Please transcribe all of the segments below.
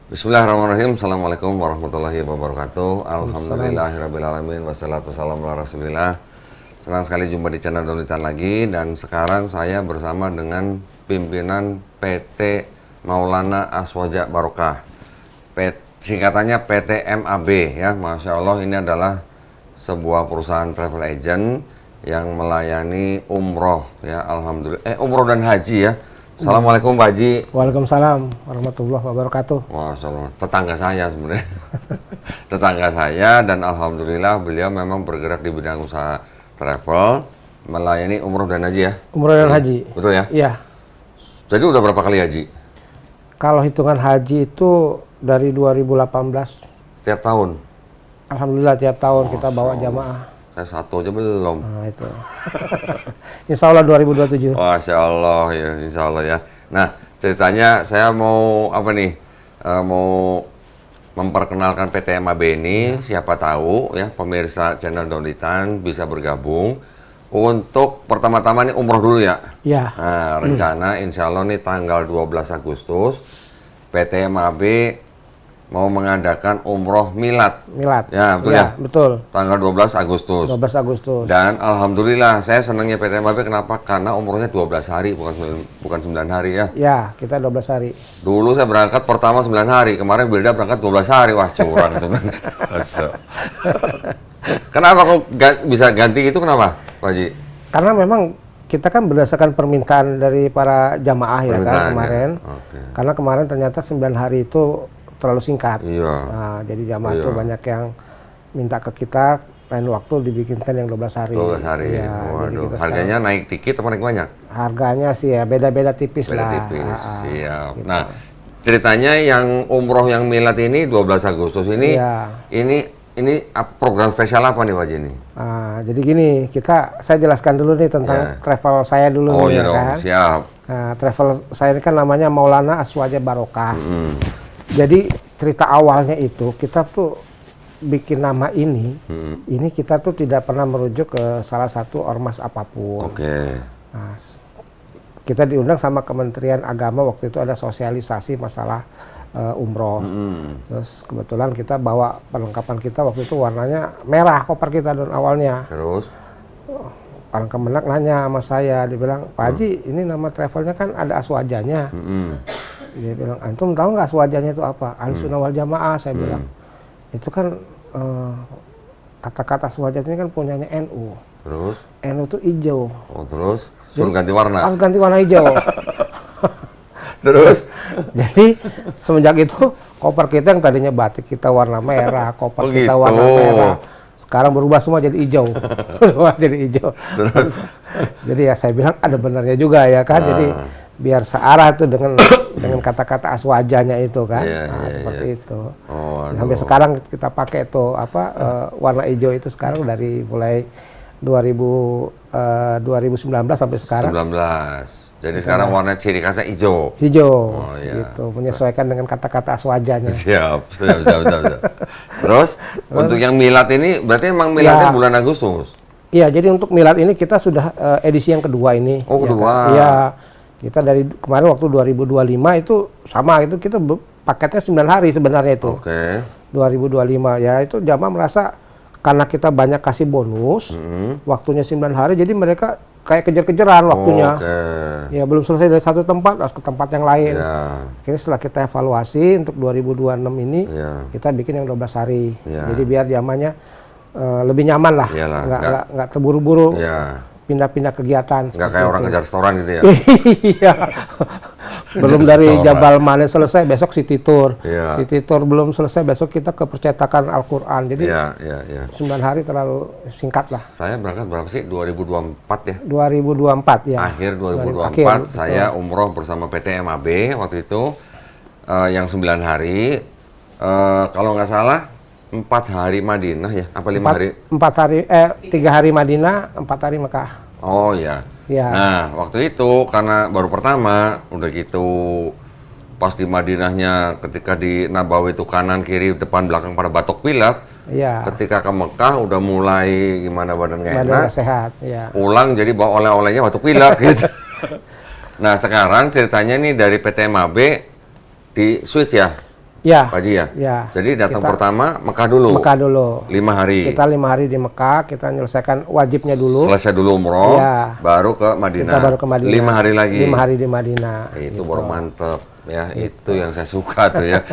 Bismillahirrahmanirrahim. Assalamualaikum warahmatullahi wabarakatuh. Alhamdulillahirrabbilalamin. Wassalatu wassalamu ala rasulillah. Senang sekali jumpa di channel Donitan lagi. Dan sekarang saya bersama dengan pimpinan PT Maulana Aswaja Barokah, singkatannya PT MAB ya. Masya Allah, ini adalah sebuah perusahaan travel agent yang melayani umroh ya. Alhamdulillah, umroh dan haji ya. Assalamualaikum Pak Haji. Waalaikumsalam warahmatullahi wabarakatuh. Masya Allah, tetangga saya sebenarnya. Tetangga saya, dan alhamdulillah beliau memang bergerak di bidang usaha travel, melayani umroh dan haji ya? Umroh dan haji. Betul ya? Iya. Jadi udah berapa kali haji? Kalau hitungan haji itu dari 2018. Tiap tahun? Alhamdulillah tiap tahun kita bawa jamaah. Saya satu aja belum. Nah itu. Insya Allah 2027. Masya Allah ya, insya Allah ya. Nah ceritanya saya mau apa nih? Mau memperkenalkan PT MAB ini. Siapa tahu ya pemirsa channel Donitan bisa bergabung untuk pertama-tama nih umroh dulu ya. Iya. Nah rencana insya Allah nih tanggal 12 Agustus PT MAB mau mengadakan umroh milad. Milad. Ya, betul ya? ya? Betul. Tanggal 12 Agustus. 12 Agustus. Dan alhamdulillah saya senangnya PT MAB kenapa? Karena umrohnya 12 hari bukan 9 hari ya. Ya, kita 12 hari. Dulu saya berangkat pertama 9 hari, kemarin Bilda berangkat 12 hari. Wah, curang sebenarnya. Kenapa kok bisa ganti itu, kenapa, Pak Haji? Karena memang kita kan berdasarkan permintaan dari para jamaah ya kan kemarin. Okay. Karena kemarin ternyata 9 hari itu terlalu singkat. Iya. Nah, jadi jamaah itu banyak yang minta ke kita lain waktu dibikinkan yang 12 hari. 12 hari. Ya, Waduh, harganya naik dikit atau naik banyak? Harganya sih ya beda-beda tipis beda lah. Tipis. Siap. Gitu. Nah, ceritanya yang umroh yang milad ini 12 Agustus ini ini program spesial apa nih Pak Haji ini? Nah, jadi gini, saya jelaskan dulu nih tentang travel saya dulu oh, nih, iya kan. Siap. Nah, travel saya ini kan namanya Maulana Aswaja Barokah. Jadi cerita awalnya itu kita tuh bikin nama ini kita tuh tidak pernah merujuk ke salah satu ormas apapun. Oke. Nah, kita diundang sama Kementerian Agama waktu itu ada sosialisasi masalah umroh. Terus kebetulan kita bawa perlengkapan kita waktu itu warnanya merah koper kita dan awalnya. Terus? Orang Kemenak nanya sama saya, dia bilang, Pak Haji ini nama travelnya kan ada aswajanya. Dia bilang, antum tahu nggak aswajanya itu apa? Ahlussunnah wal Jamaah. Saya bilang, itu kan kata-kata aswajah ini kan punyanya NU. Terus? NU itu hijau. Oh terus? Suruh ganti warna? Harus ganti warna hijau. Terus? Jadi semenjak itu koper kita yang tadinya batik kita warna merah, koper kita gitu. warna merah. Sekarang berubah semua jadi hijau. Semua jadi hijau. Terus? Jadi ya saya bilang ada benarnya juga ya kan. Jadi biar searah tuh dengan kata-kata aswajanya itu kan. Seperti itu. Sampai sekarang kita pakai tuh warna hijau itu sekarang dari mulai 2019 sampai sekarang. 19. Jadi sekarang warna ciri khasnya hijau. Hijau. Gitu, menyesuaikan dengan kata-kata aswajanya. Siap. Terus untuk yang milad ini berarti emang miladnya bulan Agustus. Iya, jadi untuk milad ini kita sudah edisi yang kedua ini. Oh, kedua. Iya. Kita dari kemarin waktu 2025 itu sama, itu kita paketnya 9 hari sebenarnya itu. Oke. 2025 ya, itu jamaah merasa karena kita banyak kasih bonus, waktunya 9 hari, jadi mereka kayak kejar-kejaran waktunya. Ya belum selesai dari satu tempat, harus ke tempat yang lain. Akhirnya setelah kita evaluasi untuk 2026 ini, kita bikin yang 12 hari. Jadi biar jamaahnya lebih nyaman lah, nggak terburu-buru. Pindah-pindah kegiatan. Nggak kayak orang ngejar restoran gitu ya? Iya. Belum dari Jabal Mane selesai, besok City Tour. City Tour belum selesai, besok kita ke percetakan Al-Quran. Jadi 9 hari terlalu singkat lah. Saya berangkat berapa sih? 2024 ya? 2024 ya. Akhir 2024 saya umroh bersama PT MAB waktu itu yang 9 hari. Kalau nggak salah 4 hari Madinah ya? Apa 5 hari? 3 hari Madinah, 4 hari Mekah. Oh ya. Nah waktu itu karena baru pertama, udah gitu pas di Madinahnya ketika di Nabawi itu kanan kiri depan belakang pada batok pilek. Ketika ke Mekah udah mulai gimana badan nggak enak. Sehat. Pulang jadi bawa oleh-olehnya batok pilek gitu. Nah sekarang ceritanya nih dari PT MAB di switch ya? Ya. Pak Haji ya? Ya. Jadi datang pertama Mekah dulu? Mekah dulu. 5 hari? Kita 5 hari di Mekah, kita menyelesaikan wajibnya dulu. Selesai dulu umroh, Ya. baru ke Madinah? Kita baru ke Madinah. 5 hari lagi? 5 hari di Madinah. Itu baru mantep. Ya, itu yang saya suka tuh ya.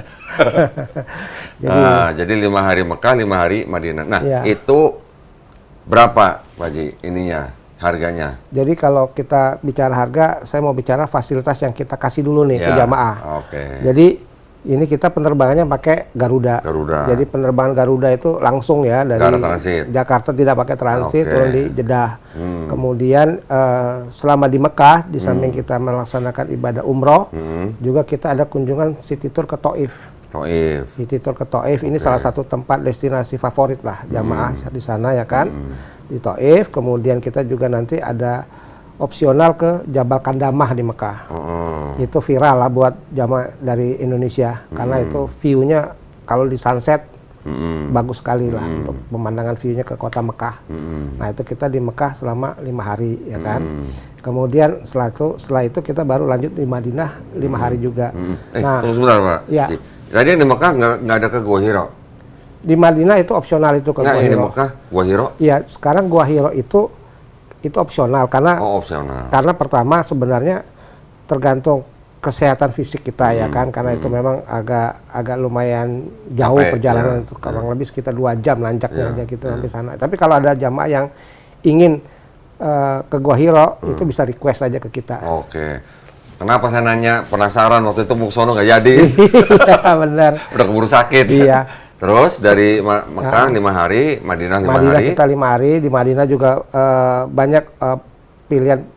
Jadi 5 hari Mekah, 5 hari Madinah. Nah, itu berapa Pak Haji ininya, harganya? Jadi kalau kita bicara harga, saya mau bicara fasilitas yang kita kasih dulu nih ke jamaah. Oke. Jadi ini kita penerbangannya pakai Garuda. Jadi penerbangan Garuda itu langsung ya dari Jakarta, tidak pakai transit, turun di Jeddah. Kemudian selama di Mekah, di samping kita melaksanakan ibadah umroh, juga kita ada kunjungan city tour ke Taif. City tour ke Taif ini salah satu tempat destinasi favorit lah jamaah di sana ya kan, di Taif. Kemudian kita juga nanti ada opsional ke Jabal Kandamah di Mekah. Itu viral lah buat jamaah dari Indonesia karena itu view-nya kalau di sunset bagus sekali lah untuk pemandangan view-nya ke kota Mekah. Nah itu kita di Mekah selama 5 hari ya kan. Kemudian setelah itu kita baru lanjut di Madinah 5 hari juga. Nah, tunggu sebentar Pak. Ya. Tadi di Mekah nggak ada ke Gua Hiro? Di Madinah itu opsional itu ke Gua Hiro. Di Mekah Gua Hiro? Iya, sekarang Gua Hiro itu opsional karena karena pertama sebenarnya tergantung kesehatan fisik kita ya kan, karena itu memang agak lumayan jauh perjalanan itu kurang lebih sekitar 2 jam nanjaknya aja gitu sampai sana. Tapi kalau ada jamaah yang ingin ke Gua Hiro itu bisa request aja ke kita. Oke. Kenapa saya nanya, penasaran waktu itu Muksono nggak jadi. Iya benar. Udah keburu sakit. Iya. Terus dari Mekah 5 hari, Madinah 5 hari. Madinah kita 5 hari, di Madinah juga banyak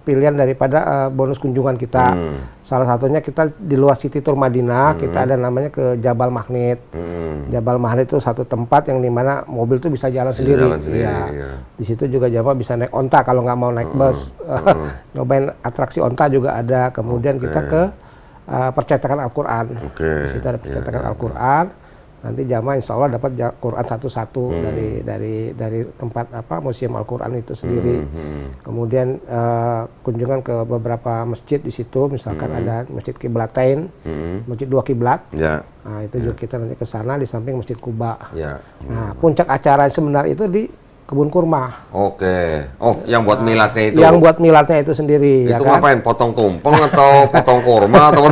pilihan daripada bonus kunjungan kita. Salah satunya kita di luar City Tour Madinah, kita ada namanya ke Jabal Magnet. Jabal Magnet itu satu tempat yang dimana mobil tuh bisa jalan sendiri. Di situ juga jamaah bisa naik onta kalau nggak mau naik bus. Nyobain atraksi onta juga ada. Kemudian kita ke percetakan Al-Quran. Di situ ada percetakan Al-Quran. Nanti jamaah insya Allah dapat Quran satu-satu dari tempat museum Al-Quran itu sendiri. Kemudian kunjungan ke beberapa masjid di situ, misalkan ada Masjid Qiblatain, Masjid 2 Kiblat. Nah itu juga kita nanti ke sana di samping Masjid Quba. Nah puncak acara sebenarnya itu di kebun kurma. Oke. Oh, yang buat miladnya itu? Yang buat miladnya itu sendiri. Itu ya kan? Ngapain? Potong tumpeng atau potong kurma atau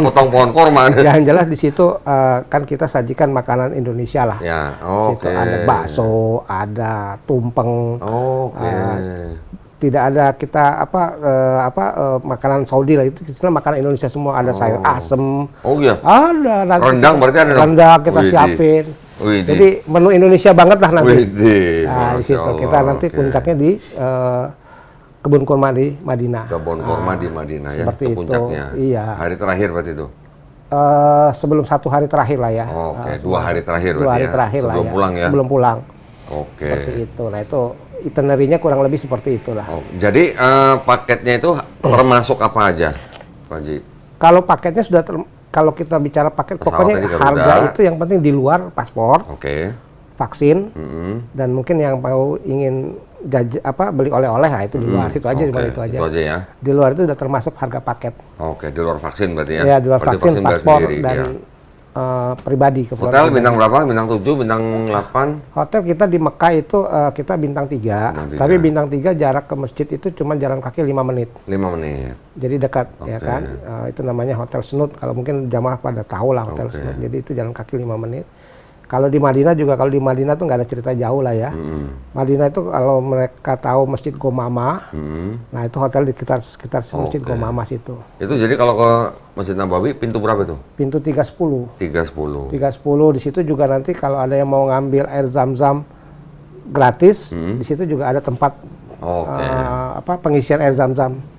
potong pohon kurma? Yang jelas di situ kan kita sajikan makanan Indonesia lah. Ya. Di situ ada bakso, ada tumpeng. Tidak ada kita makanan Saudi lah, itu istilah makanan Indonesia semua, ada sayur asem. Oh iya. Ada. Rendang berarti ada. Rendang kita siapin. Jadi menu Indonesia banget lah nanti. Nah, di situ kita nanti puncaknya di kebun kurma di Madinah. Kebun kurma di Madinah ya. Seperti itu. Puncaknya. Iya. Hari terakhir berarti itu. Sebelum 1 hari terakhir lah ya. 2 hari terakhir berarti. 2 hari terakhir lah. Sebelum pulang ya. Sebelum pulang. Seperti itu. Nah itu itinerary-nya kurang lebih seperti itulah. Jadi paketnya itu termasuk apa aja, Pak Haji? Kalau paketnya sudah kalau kita bicara paket, pokoknya harga itu yang penting di luar paspor, vaksin, dan mungkin yang mau ingin beli oleh-oleh lah itu di luar, itu aja. Itu aja ya. Di luar itu sudah termasuk harga paket. Di luar vaksin berarti ya? Ya, di luar vaksin, paspor, dan pribadi. Hotel bintang berapa? Bintang 7, bintang 8? Hotel kita di Mekah itu kita bintang 3, tapi bintang 3 jarak ke masjid itu cuma jalan kaki 5 menit. 5 menit. Jadi dekat ya kan. Itu namanya Hotel Snud. Kalau mungkin jamaah pada tahu lah Hotel Snud. Jadi itu jalan kaki 5 menit. Kalau di Madinah juga, kalau di Madinah tuh nggak ada cerita jauh lah ya. Madinah itu kalau mereka tahu Masjid Gomama, nah itu hotel di sekitar Masjid Gomama situ. Itu jadi kalau ke Masjid Nabawi pintu berapa itu? Pintu 310. 310. 310 di situ juga nanti kalau ada yang mau ngambil air zam-zam gratis, di situ juga ada tempat pengisian air zam-zam.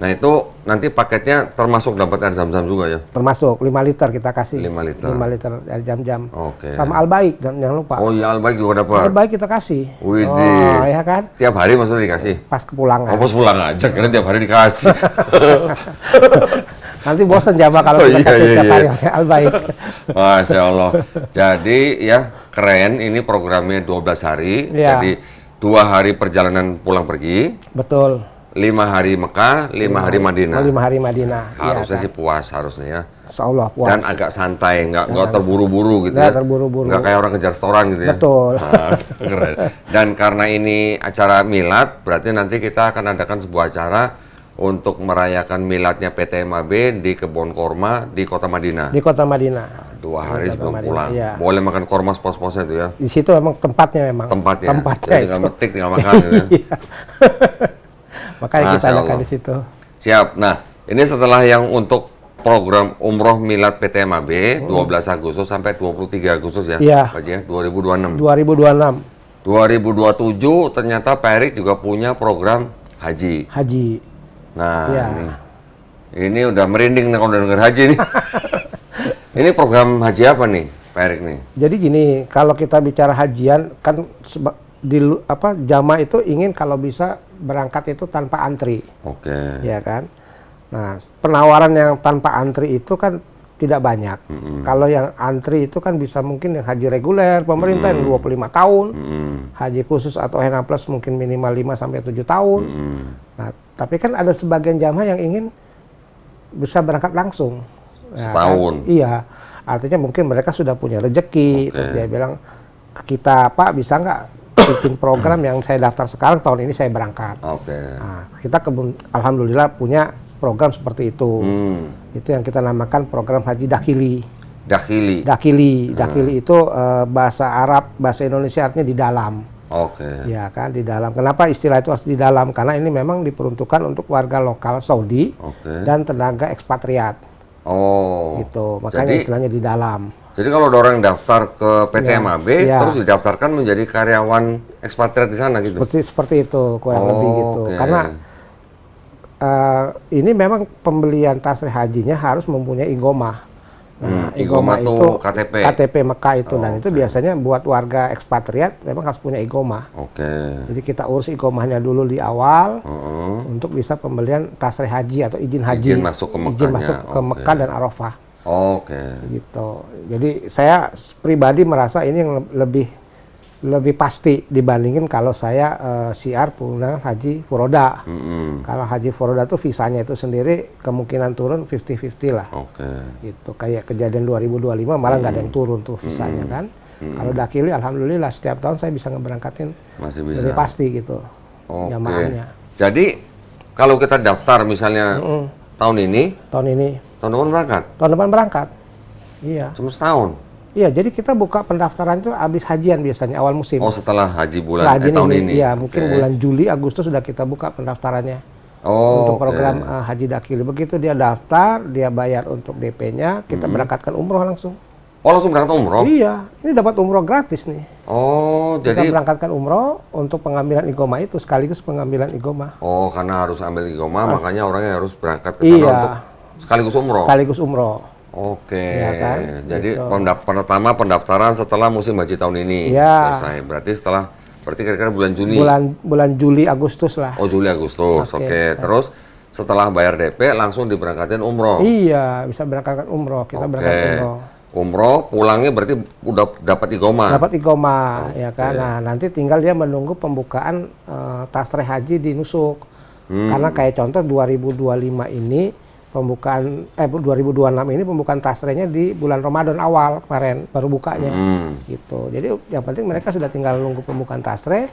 Nah itu nanti paketnya termasuk dapat air zam-zam juga ya? Termasuk 5 liter kita kasih. 5 liter. 5 liter air jam-jam. Sama Al-Baik, jangan lupa. Oh iya, Al-Baik juga dapat. Al-Baik kita kasih. Widih. Ya kan? Tiap hari maksudnya dikasih? Pas kepulangan. Pas pulang aja, karena tiap hari dikasih. Nanti bosan jamaah kalau kita kasih tiap hari Al-Baik. Masya Allah. Jadi ya keren, ini programnya 12 hari. Jadi 2 hari perjalanan pulang pergi. Betul. hari Mekah, 5 hari Madinah. 5 hari Madinah. Harusnya iya, sih puas harusnya ya. Insyaallah puas. Dan agak santai, nggak terburu-buru gitu Nggak ya. terburu-buru. Nggak kayak orang kejar setoran gitu ya. Betul. Keren. Dan karena ini acara milad, berarti nanti kita akan adakan sebuah acara untuk merayakan miladnya PT MAB di Kebun Korma di Kota Madinah. Di Kota Madinah. 2 hari sebelum Madinah, pulang. iya. Boleh makan korma pos-posnya itu ya. Di situ memang tempatnya memang. Tempatnya. Tempatnya Jadi tinggal itu. metik, tinggal makan gitu ya. Iya. Makanya kita Masya adakan Allah. di situ. Siap. Nah, ini setelah yang untuk program Umroh Milad PT MAB 12 Agustus sampai 23 Agustus ya, Iya. Pak Haji ya, 2026. 2026 2027 ternyata Pak Erik juga punya program haji. haji. Nah, Iya. ini udah merinding nih kalau udah denger haji nih. Ini program haji apa nih, Pak Erik nih? Jadi gini, kalau kita bicara hajian kan jamaah itu ingin kalau bisa berangkat itu tanpa antri. Oke. Ya kan? Nah, penawaran yang tanpa antri itu kan tidak banyak. Kalau yang antri itu kan bisa mungkin yang haji reguler pemerintah yang 25 tahun, haji khusus atau HNA plus mungkin minimal 5 sampai 7 tahun. Nah, tapi kan ada sebagian jamaah yang ingin bisa berangkat langsung. Ya Setahun. kan? Iya. Artinya mungkin mereka sudah punya rezeki, terus dia bilang ke kita, Pak bisa nggak bikin program yang saya daftar sekarang tahun ini saya berangkat. Oke. Nah, kita alhamdulillah punya program seperti itu. Itu yang kita namakan program haji dakili. Dakili. Dakili itu bahasa Arab, bahasa Indonesia artinya di dalam. Oke. Ya kan, di dalam. Kenapa istilah itu harus di dalam? Karena ini memang diperuntukkan untuk warga lokal Saudi dan tenaga ekspatriat. Oh. Gitu. Makanya istilahnya di dalam. Jadi kalau ada orang yang daftar ke PT MAB, ya. terus didaftarkan menjadi karyawan ekspatriat di sana gitu? Seperti itu, kurang lebih gitu. Karena ini memang pembelian tasrih hajinya harus mempunyai igomah. Nah, igomah itu KTP Mekah itu, dan itu biasanya buat warga ekspatriat memang harus punya igomah. Jadi kita urus igomahnya dulu di awal untuk bisa pembelian tasrih haji atau izin haji. Izin masuk ke Mekah dan Arafah. Gitu. Jadi saya pribadi merasa ini yang lebih pasti dibandingin kalau saya syiar pulang haji furoda. Kalau haji furoda tuh visanya itu sendiri kemungkinan turun 50-50 lah. Gitu. Kayak kejadian 2025 malah nggak ada yang turun tuh visanya kan. Kalau dakili alhamdulillah setiap tahun saya bisa ngeberangkatin. Masih bisa. Lebih pasti gitu. Jamaahnya. Jadi kalau kita daftar misalnya tahun ini, tahun depan berangkat? Tahun depan berangkat. Iya. Cuma setahun? Iya, jadi kita buka pendaftaran itu habis hajian biasanya awal musim. Oh, setelah haji bulan tahun ini? Iya, mungkin bulan Juli, Agustus sudah kita buka pendaftarannya. Untuk program haji dakili. Begitu dia daftar, dia bayar untuk DP-nya, kita berangkatkan umroh langsung. Oh, langsung berangkat umroh? Iya, ini dapat umroh gratis nih. Oh, jadi kita berangkatkan umroh untuk pengambilan igomah itu, sekaligus pengambilan igomah. Oh, karena harus ambil igomah, makanya orangnya harus berangkat ke sana untuk sekaligus umroh? Sekaligus umroh. Ya kan? Jadi gitu. Pertama pendaftaran setelah musim haji tahun ini selesai. Berarti kira-kira bulan Juni. Bulan Juli Agustus lah. Oh, Juli Agustus. Oke. Terus setelah bayar DP langsung diberangkatin umroh. Iya, bisa berangkatkan umroh. Kita berangkat umroh. Umroh pulangnya berarti udah dapat igomah. Dapat igomah, ya kan. Nah, nanti tinggal dia menunggu pembukaan tasrih haji di Nusuk. Karena kayak contoh 2025 ini 2026 ini pembukaan tasrehnya di bulan Ramadan awal kemarin baru bukanya gitu. Jadi yang penting mereka sudah tinggal nunggu pembukaan tasreh,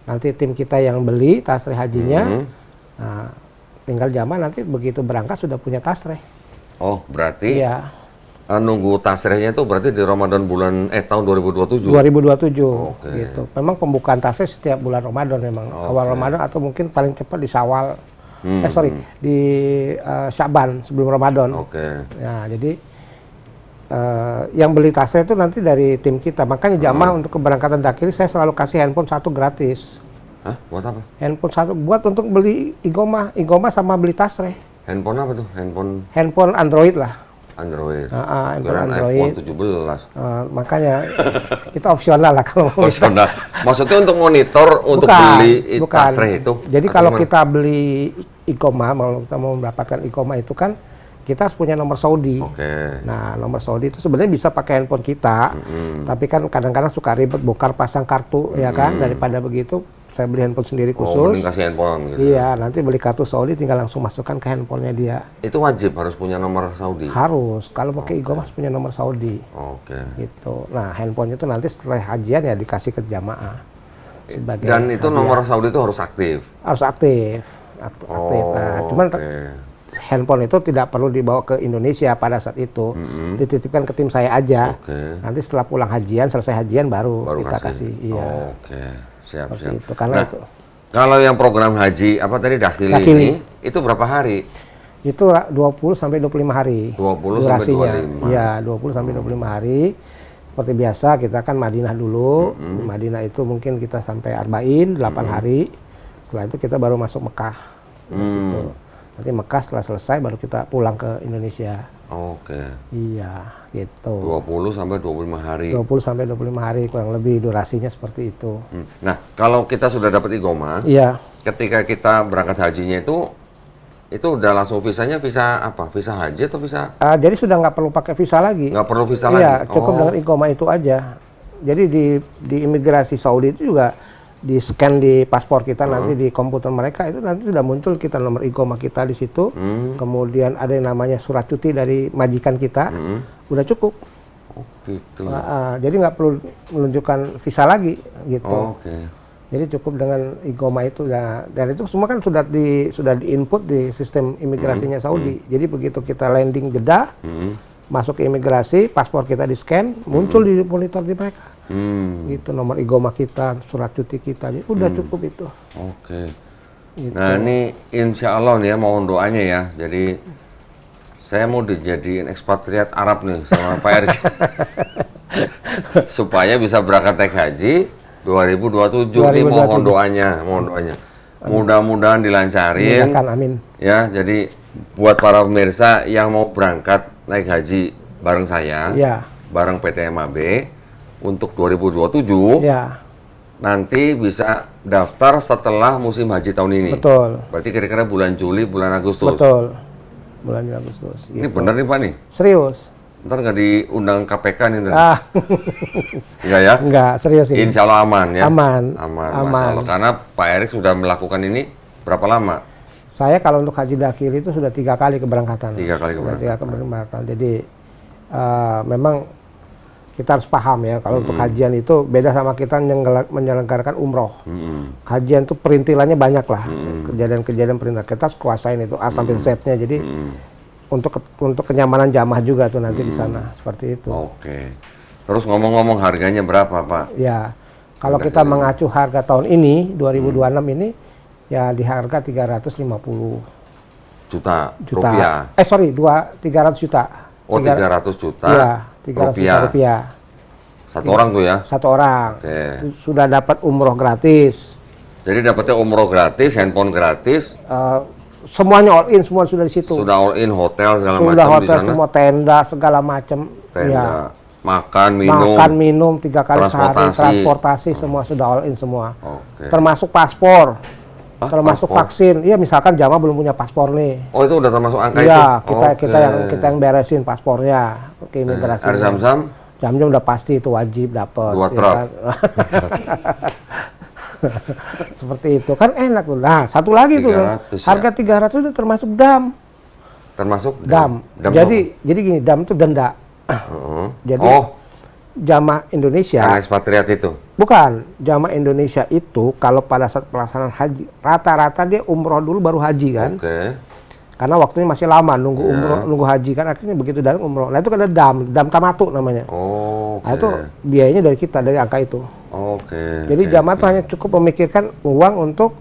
nanti tim kita yang beli tasreh hajinya, nah, tinggal jamaah nanti begitu berangkat sudah punya tasreh. Oh, berarti nunggu tasrehnya itu berarti di Ramadan tahun 2027? 2027 gitu. Memang pembukaan tasreh setiap bulan Ramadan memang awal Ramadan atau mungkin paling cepat di Syawal. Di Sya'ban sebelum Ramadan. Nah, jadi yang beli tasnya itu nanti dari tim kita. Makanya jamaah untuk keberangkatan dakili saya selalu kasih handphone 1 gratis. Hah? Buat apa? Handphone 1 buat untuk beli igomah sama beli tasreh. Handphone apa tuh? Handphone Android lah. Android. Handphone Android. iPhone 17. Makanya itu opsional lah kalau mau. Opsional. Maksudnya untuk monitor untuk beli tasreh itu. Jadi kalau kita beli ikomah, kalau kita mau mendapatkan ikomah itu kan kita harus punya nomor Saudi. Nah, nomor Saudi itu sebenarnya bisa pakai handphone kita, tapi kan kadang-kadang suka ribet bongkar pasang kartu ya kan. Daripada begitu saya beli handphone sendiri Oh, khusus. mending kasih handphone gitu. Iya, nanti beli kartu Saudi tinggal langsung masukkan ke handphonenya dia. Itu wajib harus punya nomor Saudi? Harus, kalau pakai iqamah harus punya nomor Saudi. Oke. Gitu. Nah, handphonenya itu nanti setelah hajian ya dikasih ke jamaah. Sebagai Dan itu hadiah. nomor Saudi itu harus aktif? Harus aktif. Aktif. Nah, cuman handphone itu tidak perlu dibawa ke Indonesia pada saat itu. Dititipkan ke tim saya aja. Nanti setelah pulang hajian, selesai hajian baru kita kasih. Iya. Oke, siap. Itu karena Nah, itu. kalau yang program haji apa tadi dakhili ini itu berapa hari? Itu 20 sampai 25 hari. 20 durasinya. sampai 25. Iya, 20 sampai 25 hari. Seperti biasa kita kan Madinah dulu. Madinah itu mungkin kita sampai Arba'in 8 hari. Setelah itu kita baru masuk Mekah. Di situ. Nanti Mekah setelah selesai baru kita pulang ke Indonesia. Oke. Iya, gitu. 20 sampai 25 hari. 20 sampai 25 hari kurang lebih durasinya seperti itu. Nah, kalau kita sudah dapat iqamah, Iya. ketika kita berangkat hajinya itu udah langsung visanya visa apa? Visa haji atau visa? Jadi sudah nggak perlu pakai visa lagi. Nggak perlu visa Iya, lagi? cukup dengan iqamah itu aja. Jadi di imigrasi Saudi itu juga di scan di paspor kita nanti di komputer mereka itu nanti sudah muncul kita nomor iqamah kita di situ. Kemudian ada yang namanya surat cuti dari majikan kita. Udah cukup. Oh, gitu. Jadi nggak perlu menunjukkan visa lagi gitu. Oke. Jadi cukup dengan iqamah itu ya. Dan itu semua kan sudah diinput di sistem imigrasinya Saudi. Jadi begitu kita landing Jeddah, masuk ke imigrasi, paspor kita di scan, muncul di monitor di mereka. Gitu nomor iqamah kita, surat cuti kita. Jadi udah cukup itu. Oke. Gitu. Nah, ini insya Allah nih ya mohon doanya ya. Jadi saya mau dijadiin ekspatriat Arab nih sama Pak Erik. Supaya bisa berangkat naik haji 2027 nih mohon doanya. Mudah-mudahan dilancarin. Mudah-mudahan, amin. Ya, jadi buat para pemirsa yang mau berangkat naik haji bareng saya, bareng PT MAB untuk 2027, nanti bisa daftar setelah musim haji tahun ini. Betul. Berarti kira-kira bulan Juli, bulan Agustus. Betul. Bulan Agustus. Ini bener nih Pak nih? Serius. Ntar nggak diundang KPK nih? Enggak ya? Enggak, serius ini. Insya Allah aman ya? Aman. Masya Allah. Karena Pak Erik sudah melakukan ini berapa lama? Saya kalau untuk haji dakhili itu sudah 3 kali keberangkatan. 3 kali keberangkatan. Jadi memang kita harus paham ya kalau untuk hajian itu beda sama kita menyelenggarakan umroh. Hajian itu perintilannya banyak lah. Kejadian-kejadian perintah kita harus kuasain itu A sampai Z-nya. Jadi untuk kenyamanan jamaah juga tuh nanti di sana seperti itu. Oke. Terus ngomong-ngomong harganya berapa Pak? Ya, kalau kita mengacu harga tahun ini 2026 ini ya di harga 350 juta rupiah. 300 juta. Oh, 300 juta. Iya, 300 juta rupiah. Satu orang tuh ya? Satu orang. Oke. Sudah dapat umroh gratis. Jadi dapatnya umroh gratis, handphone gratis. Semuanya all in, semua sudah di situ. Sudah all in, hotel segala macam di sana. Sudah hotel, semua tenda segala macam. Tenda, ya. makan, minum. 3 kali sehari, transportasi semua sudah all in semua. Oke. Termasuk paspor. Termasuk vaksin. Iya, misalkan jamaah belum punya paspor nih. Oh, itu udah termasuk angka itu? Iya, kita yang beresin paspornya ke imigrasi. Air Zam-Zam? Zam-Zam udah pasti itu wajib dapat. 2 truk. Kan? Seperti itu kan enak tuh. Nah, satu lagi tuh. Harga 300 itu termasuk dam. Termasuk dam. Jadi gini, dam itu denda. Jadi jamaah Indonesia. Karena ekspatriat itu? Bukan, jamaah Indonesia itu kalau pada saat pelaksanaan haji, rata-rata dia umroh dulu baru haji kan. Oke. Karena waktunya masih lama nunggu umroh, nunggu haji kan akhirnya begitu datang umroh. Nah itu kan ada dam tamatu namanya. Nah itu biayanya dari kita, dari angka itu. Jadi jamaah tuh hanya cukup memikirkan uang untuk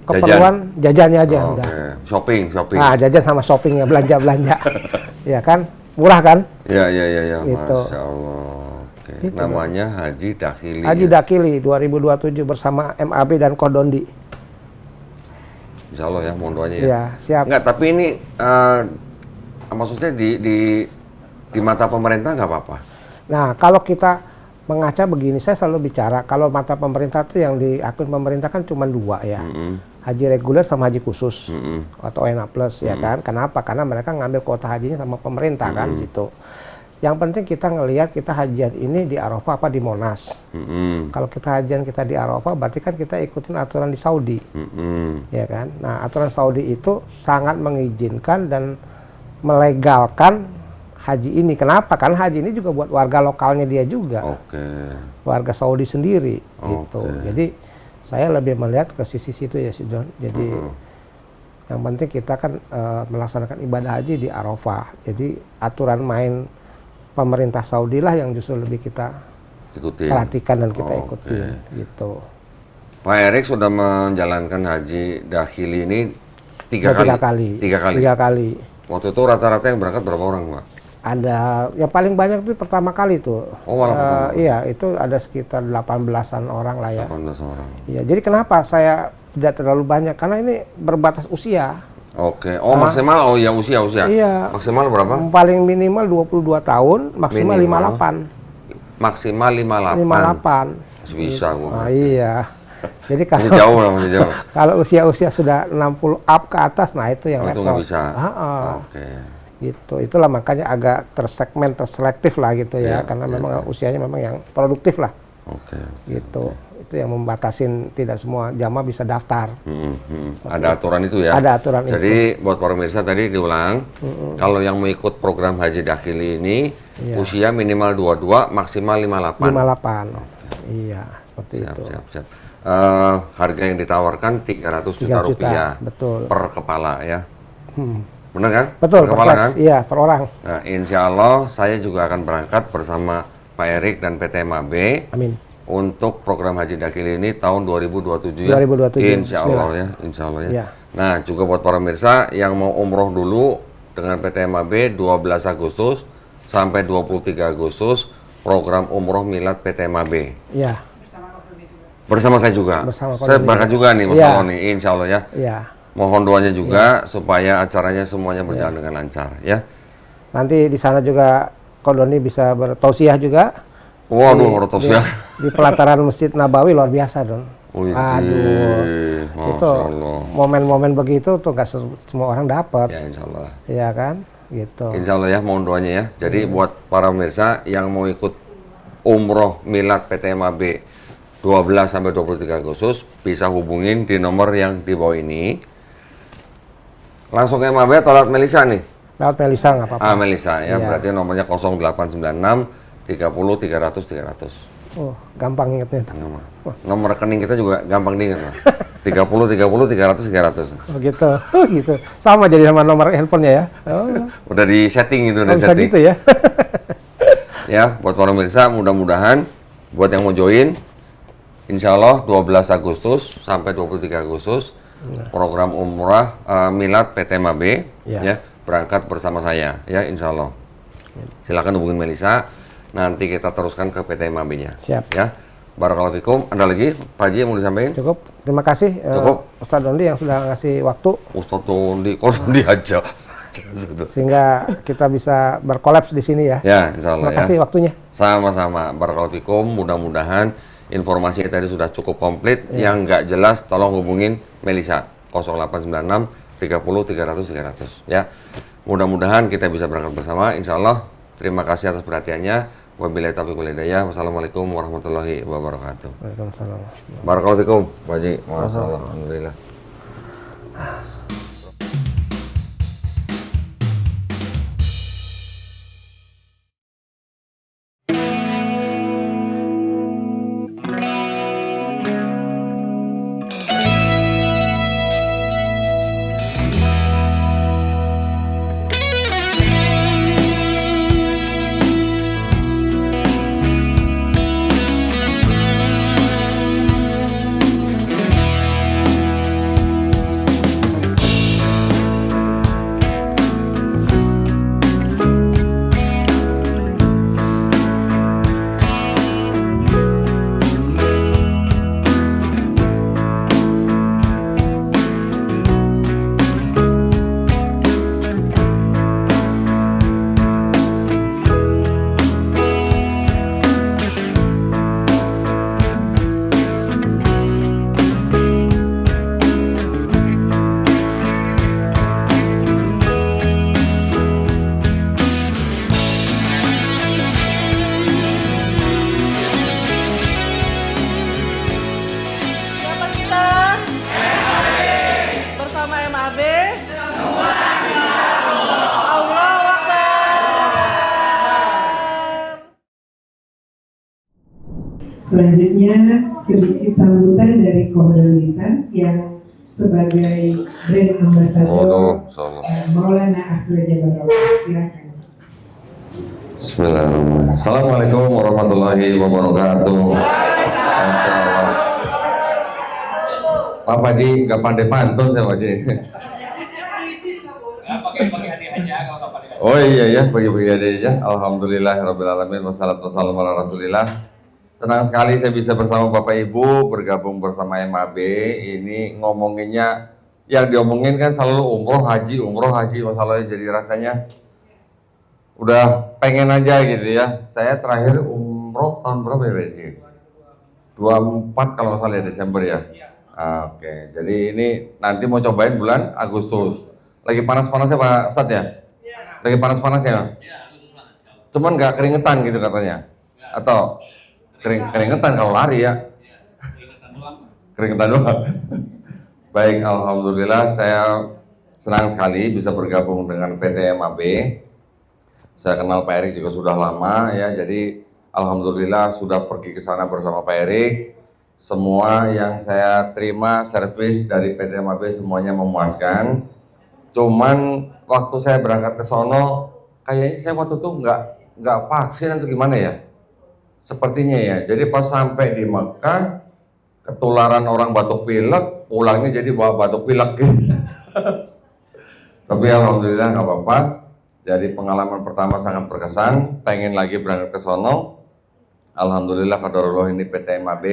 keperluan jajannya aja. Udah. Shopping. Nah jajan sama shoppingnya, belanja. Ya kan, murah kan? Iya. Gitu. Masya Allah. Itu namanya Haji Dakhili. Haji Dakhili 2027 bersama MAB dan Kodondi. Insya Allah ya, mohon doanya ya. Iya, siap. Enggak, tapi ini maksudnya di mata pemerintah nggak apa-apa? Nah, kalau kita mengaca begini, saya selalu bicara, kalau mata pemerintah itu yang di akun pemerintah kan cuma 2 ya. Haji reguler sama haji khusus atau ONA plus ya kan. Kenapa? Karena mereka ngambil kuota hajinya sama pemerintah kan di situ. Yang penting kita ngelihat kita hajian ini di Arafah apa di Monas. Kalau kita hajian kita di Arafah, berarti kan kita ikutin aturan di Saudi, ya kan? Nah, aturan Saudi itu sangat mengizinkan dan melegalkan haji ini. Kenapa? Karena haji ini juga buat warga lokalnya dia juga, warga Saudi sendiri, gitu. Jadi saya lebih melihat ke sisi situ ya, si John. Jadi yang penting kita kan melaksanakan ibadah haji di Arafah. Jadi aturan main pemerintah Saudi lah yang justru lebih kita perhatikan dan kita ikutin, gitu. Pak Erik sudah menjalankan haji dakhili ini tiga kali. Waktu itu rata-rata yang berangkat berapa orang, Pak? Ada yang paling banyak itu pertama kali tuh. Iya, itu ada sekitar 18-an orang lah ya. 18 orang. Iya, jadi kenapa saya tidak terlalu banyak? Karena ini berbatas usia. Maksimal usia. Iya. Maksimal berapa? Paling minimal 22 tahun, maksimal 58. Maksimal 58. Masih bisa gua. Iya. Jadi kalau masih jauh. Kalau usia sudah 60 up ke atas, nah itu yang itu nggak bisa. Gitu. Itulah makanya agak terselektif lah gitu ya, karena memang usianya memang yang produktif lah. Gitu. Itu yang membatasin tidak semua jamaah bisa daftar. Ada aturan itu ya? Ada aturan itu. Jadi buat para pemirsa tadi diulang, kalau yang mau ikut program haji dakhili ini, usia minimal 22, maksimal 58. 58. Iya, seperti itu. Siap. Harga yang ditawarkan 300 juta rupiah betul. Per kepala ya. Benar kan? Betul, per kepala kan? Iya, per orang. Nah, insya Allah saya juga akan berangkat bersama Pak Erik dan PT MAB. Amin. Untuk program haji dakhili ini tahun 2027 ya. 2027. Insya Allah ya. Nah, juga buat para pemirsa yang mau umroh dulu dengan PT MAB 12 Agustus sampai 23 Agustus program umroh milad PT MAB. Iya. Bersama saya juga. Saya berangkat juga nih Mas Aloni, insya Allah ya. Iya. Mohon doanya juga supaya acaranya semuanya berjalan dengan lancar ya. Nanti di sana juga Kodoni bisa bertausiah juga. Waduh, tausiah. Di pelataran Masjid Nabawi luar biasa dong. Aduh, itu momen-momen begitu tuh gak semua orang dapat. Ya insya Allah. Iya kan, gitu. Insya Allah ya, mohon doanya ya. Jadi buat para pemirsa yang mau ikut umroh milad PT MAB 12 sampai 23 Agustus bisa hubungin di nomor yang di bawah ini. Langsung ke MAB atau lewat Melisa nih? Lewat Melisa nggak apa-apa. Melisa ya, berarti nomornya 0896 30 300 300. Oh, gampang ingetnya itu. Nomor rekening kita juga gampang diingat, Pak. 30 300 300. Oh gitu. Oh gitu. Sama jadi sama nomor handphonenya ya. Oh. Udah di setting itu, bisa gitu ya. Ya, buat para pemirsa mudah-mudahan buat yang mau join insya Allah 12 Agustus sampai 23 Agustus program umrah milad PT MAB ya, berangkat bersama saya ya insya Allah. Silakan hubungin Melisa. Nanti kita teruskan ke PT MAB-nya. Siap. Ya. Barakallahu fikum. Ada lagi Pak Haji yang mau disampaikan? Cukup. Terima kasih Ustadz Dondi yang sudah ngasih waktu. Ustadz Dondi, kok Dondi aja. Sehingga kita bisa berkolaps di sini ya. Ya, insya Allah. Terima kasih waktunya. Sama-sama. Barakallahu fikum. Mudah-mudahan informasi tadi sudah cukup komplit. Yang nggak jelas tolong hubungin Melisa 0896 30 300 300 ya. Mudah-mudahan kita bisa berangkat bersama insya Allah. Terima kasih atas perhatiannya. Wabillahi taufiq wal hidayah. Wassalamualaikum warahmatullahi wabarakatuh. Waalaikumsalam. Barakallahu fikum, Pak Haji. Masyaallah. Alhamdulillah. Selanjutnya sedikit sambutan dari Komunitas yang sebagai brand ambassador Maulana Asli Jabar. Silakan. Bismillahirrahmanirrahim. Assalamualaikum warahmatullahi wabarakatuh. Pak Haji nggak pandai pantun saya Pak Haji. Pakai hadiah aja kalau nggak pakai. Oh iya ya, bagi-bagi hadiah aja. Alhamdulillahirobbilalamin wassalatu wassalamu ala rasulillah. Senang sekali saya bisa bersama Bapak Ibu bergabung bersama MAB. Ini ngomonginnya yang diomongin kan selalu umroh haji masalahnya, jadi rasanya udah pengen aja gitu ya. Saya terakhir umroh tahun berapa ya Pak Haji? 24 kalau nggak salah ya, Desember ya. Oke, jadi ini nanti mau cobain bulan Agustus. Lagi panas-panasnya Pak Ustadz ya? Lagi panas-panasnya? Cuman nggak keringetan gitu katanya? Atau keringetan kalau lari ya? Keringetan doang. Baik, alhamdulillah saya senang sekali bisa bergabung dengan PT MAB. Saya kenal Pak Erik juga sudah lama ya, jadi alhamdulillah sudah pergi ke sana bersama Pak Erik. Semua yang saya terima servis dari PT MAB semuanya memuaskan. Cuman waktu saya berangkat ke sono, kayaknya saya waktu itu nggak vaksin atau gimana ya? Sepertinya ya. Jadi pas sampai di Mekah, ketularan orang batuk pilek, pulangnya jadi bawa batuk pilek gitu. Tapi alhamdulillah nggak apa-apa. Jadi pengalaman pertama sangat berkesan. Pengen lagi berangkat ke sono. Alhamdulillah qadarullah ini PT MAB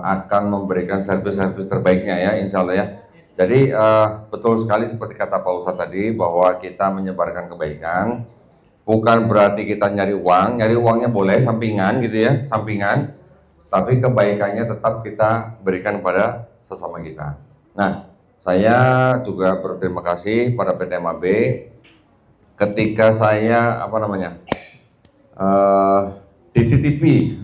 akan memberikan servis-servis terbaiknya ya, insya Allah ya. Jadi betul sekali seperti kata Pak Ustadz tadi bahwa kita menyebarkan kebaikan, bukan berarti kita nyari uangnya boleh sampingan gitu ya, sampingan, tapi kebaikannya tetap kita berikan kepada sesama kita. Nah, saya juga berterima kasih pada PT MAB ketika saya dititipi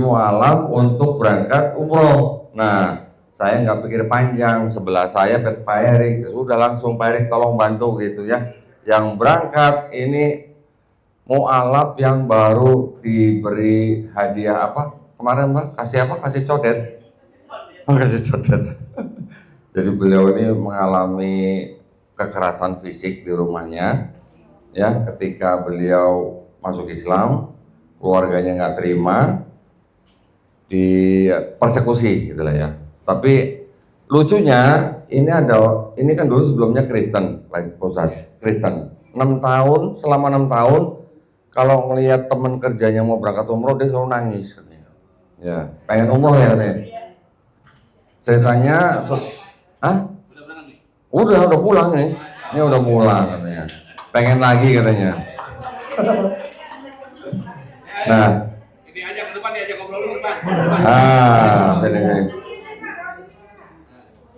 mualaf untuk berangkat umroh. Nah, saya nggak pikir panjang, sebelah saya Pak Erik, sudah langsung Pak Erik tolong bantu gitu ya. Yang berangkat ini mualaf yang baru diberi hadiah apa kemarin Pak? Kasih apa? Kasih codet. Kasih codet. Jadi beliau ini mengalami kekerasan fisik di rumahnya ya, ketika beliau masuk Islam, keluarganya nggak terima, dipersekusi gitulah ya. Tapi lucunya ini kan dulu sebelumnya Kristen, Pak Ustadz, Kristen. 6 tahun, selama 6 tahun kalau ngelihat teman kerjanya mau berangkat umroh dia selalu nangis katanya. Ya, pengen umroh ya katanya. Ceritanya, udah pulang nih. Ini udah pulang katanya. Pengen lagi katanya. Nah, Ini aja ke depan, diajak ngobrol dulu ke depan. sini.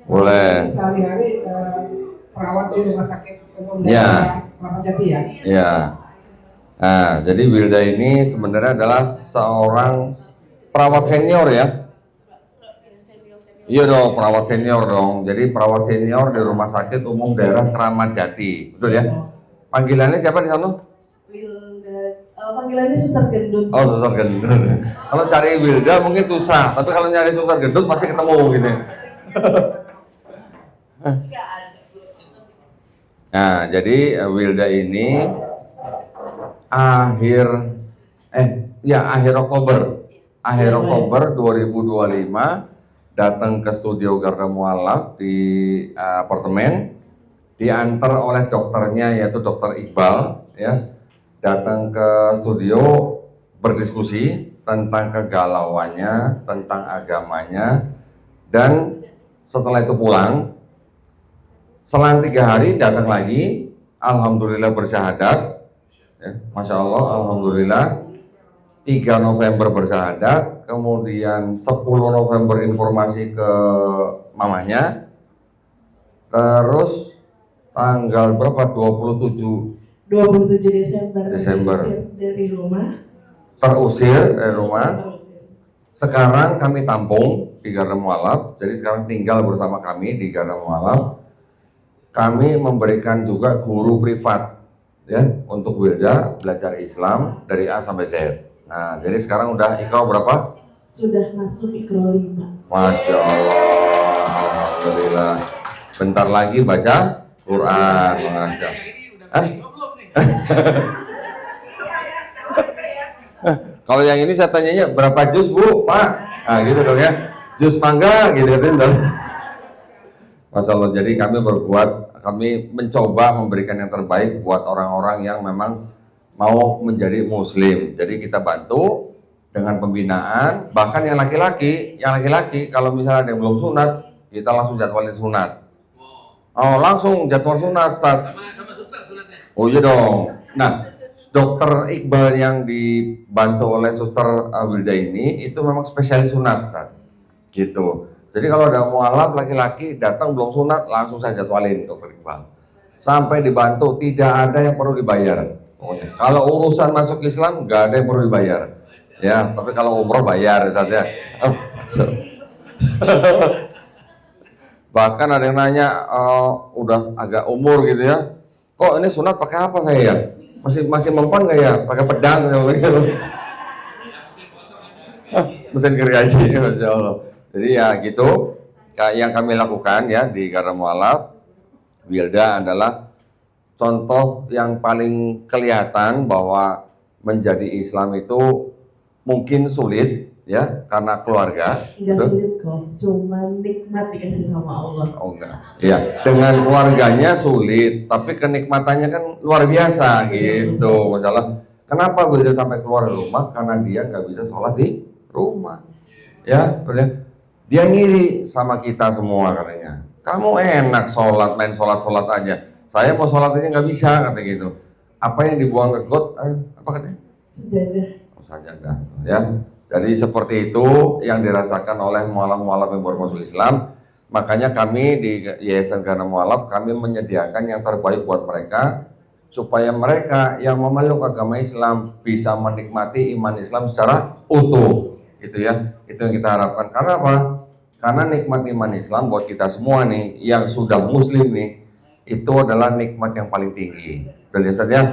Boleh. Sehari-hari perawat di rumah sakit umum Ya. Kelapa Jati ya. Ya. Nah, jadi Wilda ini sebenarnya adalah seorang perawat senior ya. Iya dong, perawat senior dong. Jadi perawat senior di Rumah Sakit Umum Daerah Keramat Jati, betul ya? Panggilannya siapa di sana? Panggilannya Suster Gendut. Oh, Suster Gendut. Kalau cari Wilda mungkin susah, tapi kalau nyari Suster Gendut pasti ketemu gitu. Nah, jadi Wilda ini akhir Oktober 2025 datang ke studio Garda Mualaf di apartemen, diantar oleh dokternya yaitu Dokter Iqbal ya, datang ke studio berdiskusi tentang kegalauannya, tentang agamanya, dan setelah itu pulang. Selang 3 hari datang lagi, alhamdulillah bersyahadat, ya, masya Allah, alhamdulillah. 3 November bersyahadat, kemudian 10 November informasi ke mamanya, terus tanggal berapa? 27 Desember dari rumah. Terusir dari rumah. Sekarang kami tampung di Garda Mualaf, jadi sekarang tinggal bersama kami di Garda Mualaf. Kami memberikan juga guru privat ya untuk Wilda belajar Islam dari A sampai Z. Nah, jadi sekarang udah Iqra berapa? Sudah masuk Iqra 5. Masya Allah, Alhamdulillah. Bentar lagi baca Quran, Masya Allah. Hah? Kalau yang ini saya tanyanya berapa juz Bu, Pak? Nah gitu dong ya, juz mangga gitu kan. Masya Allah, jadi kami mencoba memberikan yang terbaik buat orang-orang yang memang mau menjadi muslim. Jadi kita bantu dengan pembinaan, bahkan yang laki-laki kalau misalnya ada yang belum sunat, kita langsung jadwalin sunat. Oh langsung jadwal sunat, Ustaz. Sama suster sunatnya. Oh iya dong. Nah, Dokter Iqbal yang dibantu oleh Suster Wilda ini itu memang spesialis sunat, Ustaz. Gitu. Jadi kalau ada mualaf laki-laki datang belum sunat, langsung saya jadwalin Dokter Iqbal. Sampai dibantu, tidak ada yang perlu dibayar. Pokoknya. Kalau urusan masuk Islam nggak ada yang perlu dibayar. Ya, tapi kalau umroh bayar, Ustaz ya. Bahkan ada yang nanya, udah agak umur gitu ya, kok ini sunat pakai apa saya ya? Masih mempan nggak ya? Pakai pedang gitu. Mesin gergaji, Masya Allah. Jadi ya gitu, yang kami lakukan ya di Garda Mualaf, Wilda adalah contoh yang paling kelihatan bahwa menjadi Islam itu mungkin sulit ya karena keluarga. Enggak sulit kok, cuma nikmat dikasih sama Allah. Oh enggak, ya dengan keluarganya sulit, tapi kenikmatannya kan luar biasa gitu. Masalah kenapa Wilda sampai keluar rumah? Karena dia nggak bisa sholat di rumah. Ya, dia ngiri sama kita semua katanya. Kamu enak sholat, main sholat aja. Saya mau sholat aja nggak bisa katanya gitu. Apa yang dibuang ke got? Apa katanya? Sejadah. Sajadah, ya. Jadi seperti itu yang dirasakan oleh mualaf-mualaf yang baru masuk Islam. Makanya kami di Yayasan Garda Mualaf kami menyediakan yang terbaik buat mereka supaya mereka yang memeluk agama Islam bisa menikmati iman Islam secara utuh. Gitu ya. Itu yang kita harapkan. Karena apa? Karena nikmat iman Islam buat kita semua nih yang sudah muslim nih itu adalah nikmat yang paling tinggi. Betul ya Ustaz ya?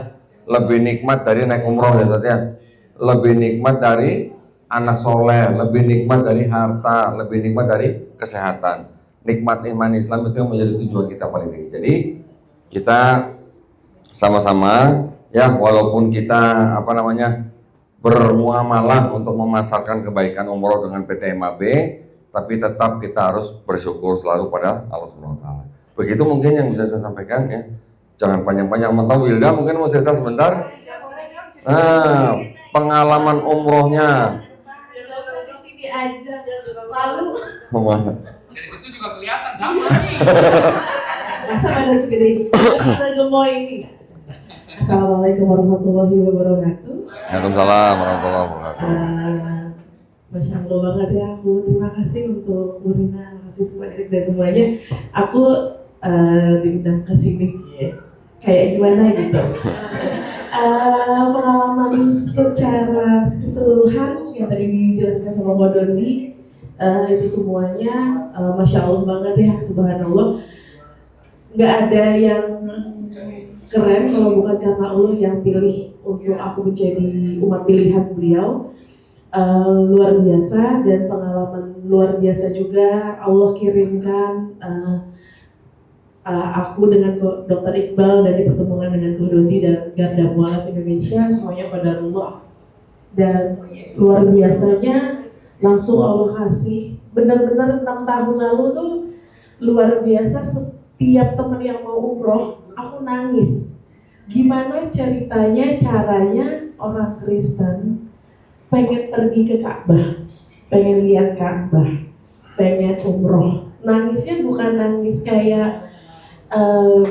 Lebih nikmat dari naik umroh ya Ustaz ya? Lebih nikmat dari anak soleh, lebih nikmat dari harta, lebih nikmat dari kesehatan. Nikmat iman Islam itu yang menjadi tujuan kita paling tinggi. Jadi kita sama-sama ya walaupun kita bermuamalah untuk memasarkan kebaikan umroh dengan PT MAB, tapi tetap kita harus bersyukur selalu pada Allah Subhanahu wa taala. Begitu mungkin yang bisa saya sampaikan ya. Jangan panjang-panjang. Mentang Wilda mungkin mau cerita sebentar. Nah, pengalaman umrohnya. Di sini aja, lalu. Dari situ juga kelihatan sama. Masa badan segede ini? Sudah gemoy ini. Assalamualaikum warahmatullahi wabarakatuh. Waalaikumsalam warahmatullahi wabarakatuh. Masya Allah banget ya aku. Terima kasih untuk Bu Rina, terima kasih Pak Erik dan semuanya. Aku diundang ke sini ya. Kayak gimana gitu. Pengalaman secara keseluruhan yang tadi dijelaskan sama Mbak Doni itu semuanya Masya Allah banget ya, subhanallah. Nggak ada yang keren kalau bukan karena Allah yang pilih untuk aku menjadi umat pilihan beliau. Luar biasa dan pengalaman luar biasa juga Allah kirimkan aku dengan Dr. Iqbal dari pertemuan dengan Bu Doni dan Garda Mualaf Indonesia semuanya pada Allah. Dan luar biasanya langsung Allah kasih benar-benar 6 tahun lalu tuh luar biasa. Setiap teman yang mau umroh aku nangis. Gimana ceritanya, caranya orang Kristen pengen pergi ke Ka'bah, pengen lihat Ka'bah, pengen umroh. Nangisnya bukan nangis kayak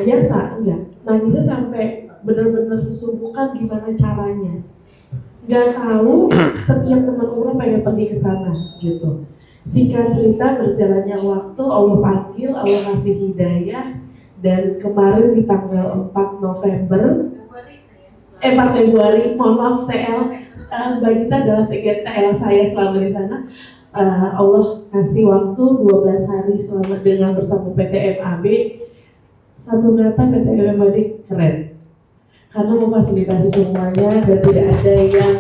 biasa, enggak. Nangisnya sampai benar-benar sesungguhkan gimana caranya. Gak tahu setiap teman umroh pengen pergi ke sana gitu. Singkat cerita berjalannya waktu Allah panggil, Allah kasih hidayah. Dan kemarin di tanggal 4 November 4 Februari, mohon maaf TL, Mbak Gita adalah TL saya selama di sana. Allah kasih waktu 12 hari selama dengan bersama PT MAB. Satu kata PT MAB keren. karena memfasilitasi semuanya dan tidak ada yang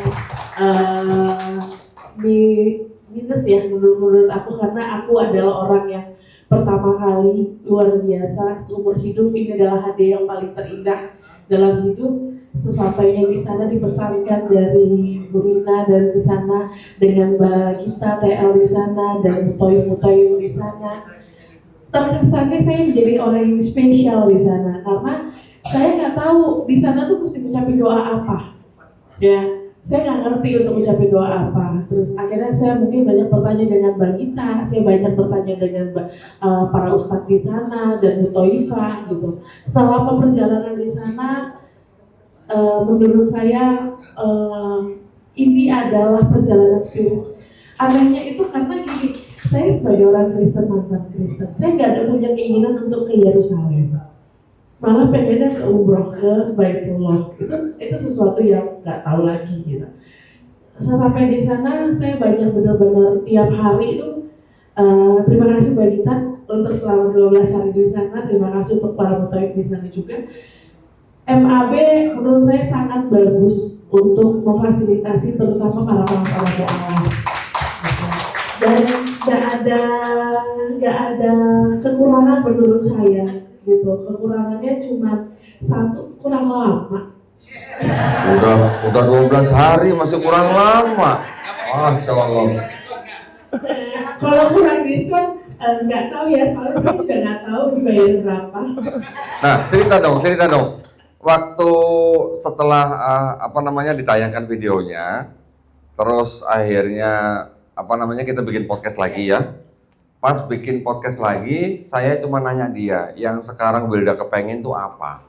minus ya menurut aku, karena aku adalah orang yang pertama kali luar biasa seumur hidup, ini adalah hadiah yang paling terindah dalam hidup. Sesampainya di sana dipesankan dari Bu Rina dan di sana dengan Mbak Gita TL di sana dan Mutoyum di sana, terkesannya saya menjadi orang yang spesial di sana karena saya nggak tahu di sana tuh mesti ucapin doa apa ya. Saya nggak ngerti untuk ucapin doa apa. Terus akhirnya saya mungkin banyak bertanya dengan Mbak Gita, saya banyak bertanya dengan para ustadz di sana dan Bu Toifa gitu. Selama perjalanan di sana, menurut saya ini adalah perjalanan spirit. Anehnya itu karena gini, saya sebagai orang Kristen, mantan Kristen, saya nggak ada punya keinginan untuk ke Yerusalem. Malah pengennya ke umroh ke Baitullah. Itu sesuatu yang nggak tahu lagi gitu. Sampai di sana saya banyak benar-benar tiap hari itu terima kasih Mbak Gita untuk selama 12 hari di sana. Terima kasih untuk para mutaib di sana juga. MAB menurut saya sangat bagus untuk memfasilitasi terutama para doa. Dan nggak ada kekurangan menurut saya gitu. Kekurangannya cuma satu, kurang lama. Udah 12 hari masih kurang lama. Masya Allah. Kalau kurang diskon nggak tahu ya, soalnya saya juga nggak tahu dibayar berapa. Nah, cerita dong. Waktu setelah ditayangkan videonya, terus akhirnya kita bikin podcast lagi ya. Pas bikin podcast lagi, saya cuma nanya dia, yang sekarang Wilda kepengen tuh apa?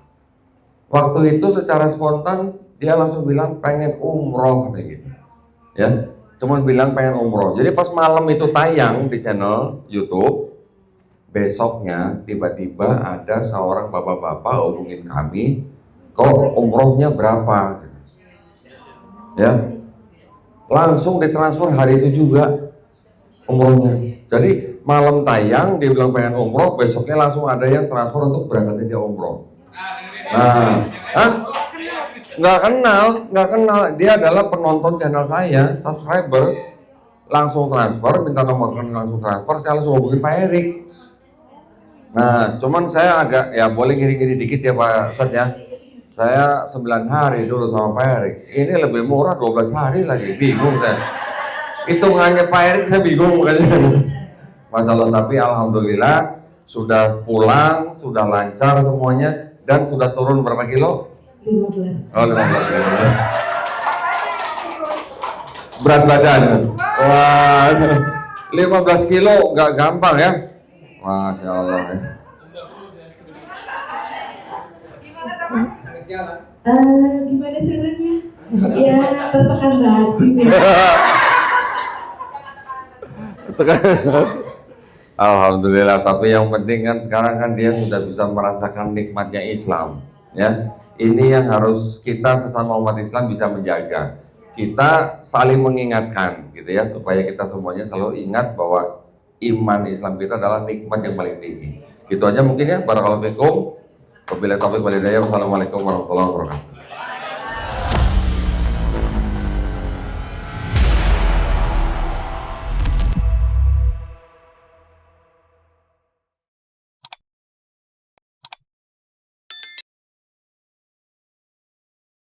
Waktu itu secara spontan dia langsung bilang pengen umroh katanya gitu. Ya, cuma bilang pengen umroh. Jadi pas malam itu tayang di channel YouTube, besoknya tiba-tiba ada seorang bapak-bapak hubungin kami, kok umrohnya berapa? Ya, langsung ditransfer hari itu juga umrohnya. Jadi malam tayang dia bilang pengen umroh, besoknya langsung ada yang transfer untuk berangkat dia umroh. Nah, nggak kenal, dia adalah penonton channel saya, subscriber, langsung transfer, minta nomor langsung transfer, saya langsung hubungin Pak Erik. Nah, cuman saya agak ya boleh ngiri-ngiri dikit ya Pak Ustadz ya. Saya 9 hari dulu sama Pak Erik, ini lebih murah 12 hari lagi, bingung saya. Hitungannya Pak Erik saya bingung makanya. Masalah, tapi alhamdulillah sudah pulang, sudah lancar semuanya dan sudah turun berapa kilo? 15. Oh, 15 kilo. Berat badan. Wah, 15 kilo nggak gampang ya. Masya Allah ya. Gimana caranya? Ya, tertekan batin ya. Alhamdulillah, tapi yang penting kan sekarang kan dia sudah bisa merasakan nikmatnya Islam ya. Ini yang harus kita sesama umat Islam bisa menjaga. Kita saling mengingatkan gitu ya, supaya kita semuanya selalu ingat bahwa iman Islam kita adalah nikmat yang paling tinggi. Gitu aja mungkin ya. Barakallahu fikum. Wabillahi taufiq wal hidayah. Wassalamualaikum warahmatullahi wabarakatuh.